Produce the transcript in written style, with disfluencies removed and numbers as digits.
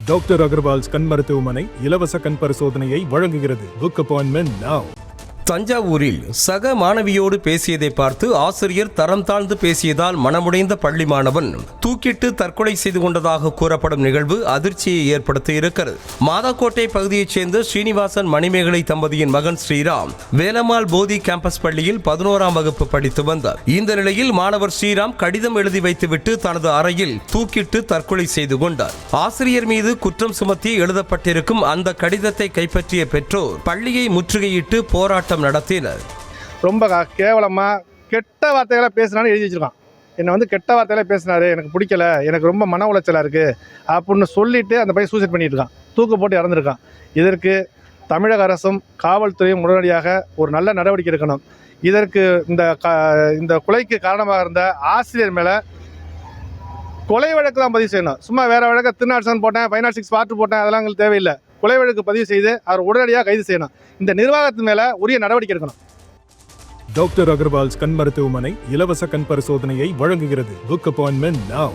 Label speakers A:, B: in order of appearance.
A: Doctor Agarwal's கண் மருத்துவமனை இலவச கண் பரிசோதனையை வழங்குகிறது. Book appointment now.
B: தஞ்சாவூரில் சக மாணவியோடு பேசியதை பார்த்து ஆசிரியர் தரம் தாழ்ந்து பேசியதால் மனமுடைந்த பள்ளி மாணவன் தூக்கிட்டு தற்கொலை செய்து கொண்டதாக கூறப்படும் நிகழ்வு அதிர்ச்சியை ஏற்படுத்தி இருக்கிறது. மாதாக்கோட்டை பகுதியைச் சேர்ந்த ஸ்ரீனிவாசன் மணிமேகலை தம்பதியின் மகன் ஸ்ரீராம் வேலம்மாள் போதி கேம்பஸ் பள்ளியில் 11ஆம் வகுப்பு படித்து வந்தார். இந்த நிலையில் மாணவர் ஸ்ரீராம் கடிதம் எழுதி வைத்துவிட்டு தனது அறையில் தூக்கிட்டு தற்கொலை செய்து கொண்டார். ஆசிரியர் மீது குற்றம் சுமத்தி எழுதப்பட்டிருக்கும் அந்த கடிதத்தை கைப்பற்றிய பெற்றோர் பள்ளியை முற்றுகையிட்டு போராட்டம் நடத்தினர்.
C: ரொம்ப கேவலமாக கெட்ட வார்த்தைகளை பேசினான்னு எழுதி வச்சிருக்கான். என்னை கெட்ட வார்த்தைகளை பேசினாரு, எனக்கு பிடிக்கல, எனக்கு ரொம்ப மன உளைச்சலாக இருக்குது அப்படின்னு சொல்லிட்டு அந்த பையன் சூசைட் பண்ணிட்டு இருக்கான். தூக்கு போட்டு இறந்துருக்கான். இதற்கு தமிழக அரசும் காவல்துறையும் உடனடியாக ஒரு நல்ல நடவடிக்கை எடுக்கணும். இதற்கு இந்த கொலைக்கு காரணமாக இருந்த ஆசிரியர் மேலே கொலை வழக்கு தான் பதிவு செய்யணும். சும்மா வேறு வழக்கு 307 போட்டேன், 506 பார்ட் போட்டேன், அதெல்லாம் எங்களுக்கு தேவையில்லை. கொலை வழக்கு பதிவு செய்து அவர் உடனடியாக கைது செய்யணும். இந்த நிர்வாகத்தின் மேலே உரிய நடவடிக்கை எடுக்கணும்.
A: டாக்டர் அகர்வால்ஸ் கண் மருத்துவமனை இலவச கண் பரிசோதனையை வழங்குகிறது. Book appointment now.